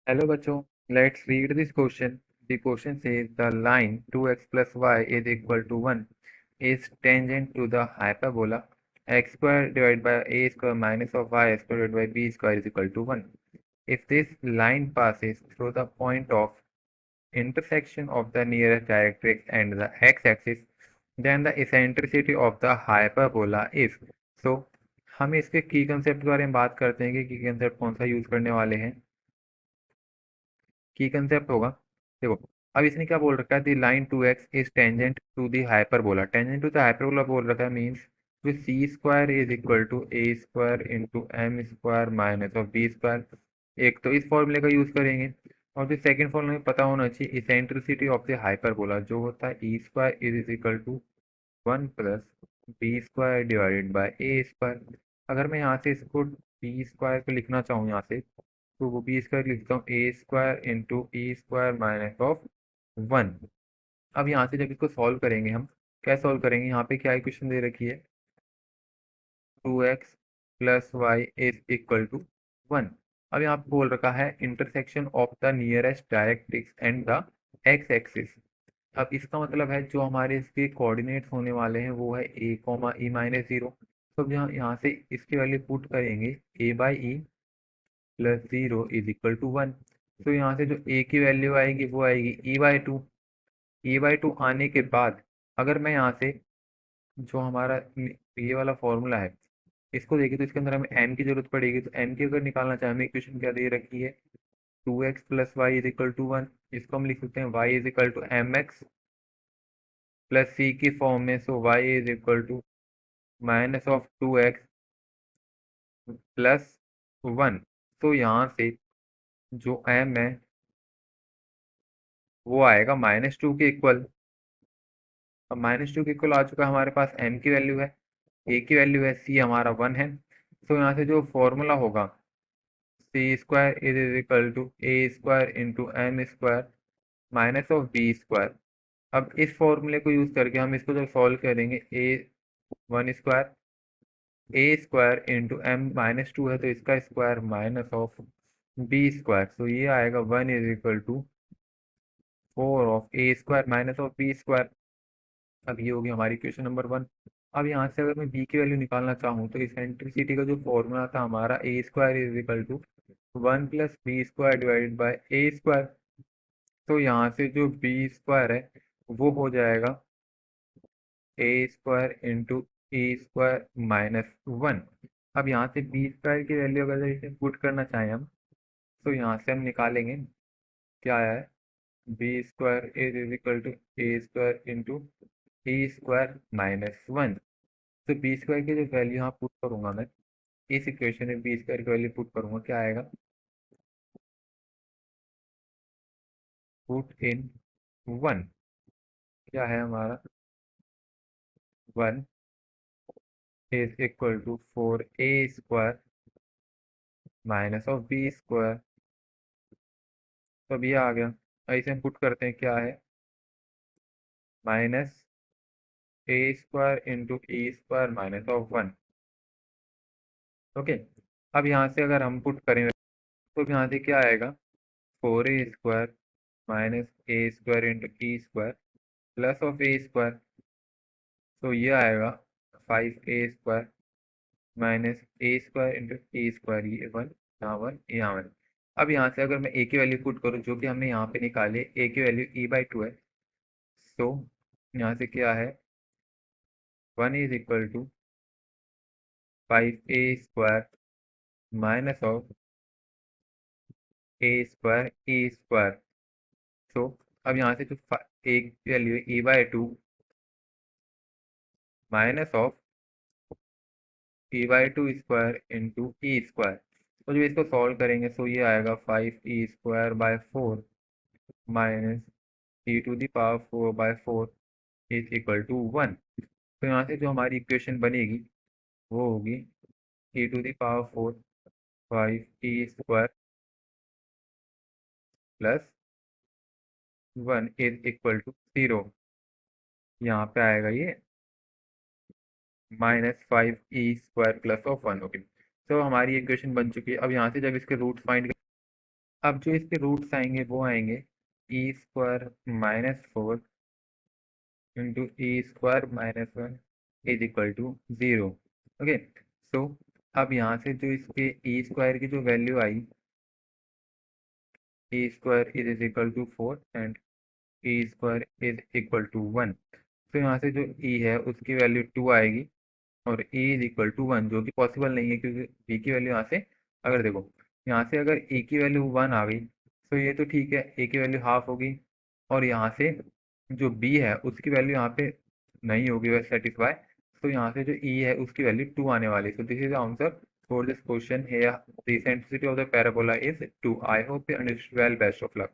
Hello बच्चों, let's read this question. The question says the line 2x plus y is equal to 1 is tangent to the hyperbola x square divided by a square minus of y square divided by b square is equal to 1. If this line passes through the point of intersection of the nearest directrix and the x-axis, then the eccentricity of the hyperbola is. So, हम इसके की concept के बारे में बात करते हैं कि की कंसेप्ट कौन सा यूज करने वाले हैं। की कंसेप्ट होगा, देखो अब इसने क्या बोल रखा है, the line 2x is tangent to the hyperbola. Tangent to the hyperbola बोल रखा है मींस जो c square is equal to A square into m square minus of B square. एक तो इस फॉर्मूले का यूज करेंगे और फिर सेकंड फॉर्मूले में पता होना चाहिए इसेंट्रिसिटी ऑफ द हाइपरबोला जो होता है e square is equal to 1 plus b square divided by a square. अगर मैं यहाँ से इसको बी स्क्वायर को लिखना चाहूँ यहाँ से, तो वो बी स्क्वायर लिखता हूँ a square into e square minus of 1। अब यहाँ से जब इसको सॉल्व करेंगे हम, क्या सॉल्व करेंगे, यहाँ पे क्या इक्वेशन दे रखी है, 2x plus Y is equal to 1। अब यहाँ पे बोल रखा है intersection of the nearest directrix and the X axis. अब इसका मतलब है जो हमारे इसके कोऑर्डिनेट्स होने वाले हैं वो है a comma e minus zero. तो अब यहाँ से इसकी वैल्यू पुट करेंगे a by e plus zero is equal to 1। तो यहाँ से जो ए की वैल्यू आएगी वो आएगी e by two. E by two आने के बाद अगर मैं यहाँ से जो हमारा ये वाला फॉर्मूला है इसको देखें तो इसके अंदर हमें एम की जरूरत पड़ेगी। तो एम की अगर निकालना चाहें, हमें इक्वेशन क्या दे रखी है, 2x plus Y is equal to 1। इसको हम लिख सकते हैं y is equal to m x plus c की फॉर्म में, so y is equal to minus of 2x plus 1। तो यहाँ से जो m है वो आएगा -2 के इक्वल। अब -2 के इक्वल आ चुका है, हमारे पास m की वैल्यू है, a की वैल्यू है, c हमारा 1 है। तो यहाँ से जो फॉर्मूला होगा c square is equal to A square into m square minus of B square. अब इस फॉर्मूले को यूज करके हम इसको जब सॉल्व करेंगे, ए स्क्वायर इंटू एम -2 है तो इसका square minus of B square. तो ये आएगा 1 is equal to 4 of A square minus of B square. अब ये होगी हमारी क्वेश्चन नंबर 1। अब यहाँ से अगर मैं बी की वैल्यू निकालना चाहूँ तो इसेंट्रिसिटी का जो फॉर्मूला था हमारा a square is equal to 1 plus b square divided by a square. तो यहाँ से जो बी स्क्वायर है वो हो जाएगा ए स्क्वायर इंटू ए स्क्वायर -1। अब यहाँ से बी स्क्वायर की वैल्यू अगर इसे पुट करना चाहें हम, तो यहाँ से हम निकालेंगे क्या आया है, B square is equal to A square into A square -1। तो बी स्क्वायर की जो वैल्यू यहाँ पुट करूंगा मैं, इस इक्वेशन में बी स्क्वायर की वैल्यू पुट करूंगा, क्या आएगा, पुट इन 1। क्या है हमारा, 1 is equal to 4 A square minus of B square. तो अब ये आ गया, ऐसे हम पुट करते हैं, क्या है, minus A square into e square minus of 1। Okay. अब यहाँ से अगर हम पुट करें तो यहाँ से क्या आएगा, 4a square minus A square into e square plus of A square. तो ये आएगा 5a स्क्वायर माइनस ए स्क्वायर इंटू ई स्क्वायर, ये 1 यहाँ 1 यहाँ 1। अब यहाँ से अगर मैं ए की वैल्यू पुट करूँ जो कि हमने यहाँ पे निकाले, ए की वैल्यू ई बाई टू है। तो यहाँ से क्या है, 1 is equal to 5a square minus of A square e square. तो अब यहाँ से जो ए की वैल्यू है e by two minus of e by two square into e square. तो जब इसको सॉल्व करेंगे तो ये आएगा 5e² by 4 minus e⁴/4 is equal to 1। तो यहाँ से जो हमारी इक्वेशन बनेगी वो होगी e⁴ 5e² plus 1 is equal to 0। यहाँ पे आएगा ये -5e² प्लस ऑफ 1। ओके, तो हमारी इक्वेशन बन चुकी है। अब यहाँ से जब इसके रूट फाइंड अब जो इसके रूट्स आएंगे वो आएंगे e² - 4 into e² - 1 is equal to 0। Okay, so अब यहाँ से जो इसके e² की जो वैल्यू आई, e² is equal to 4 and e² is equal to 1। तो यहाँ से जो e है उसकी वैल्यू 2 आएगी और e इज इक्वल टू 1, जो कि पॉसिबल नहीं है क्योंकि b की वैल्यू यहाँ से, अगर देखो यहाँ से अगर a की वैल्यू 1 आ गई तो ये तो ठीक है, a की वैल्यू हाफ होगी, और यहाँ से जो b है उसकी वैल्यू यहाँ पे नहीं होगी वह सेटिस्फाई, तो यहाँ से जो e है उसकी वैल्यू 2 आने वाली। So this is answer for this question here, the eccentricity of the parabola is 2। I hope you understood well, best of luck।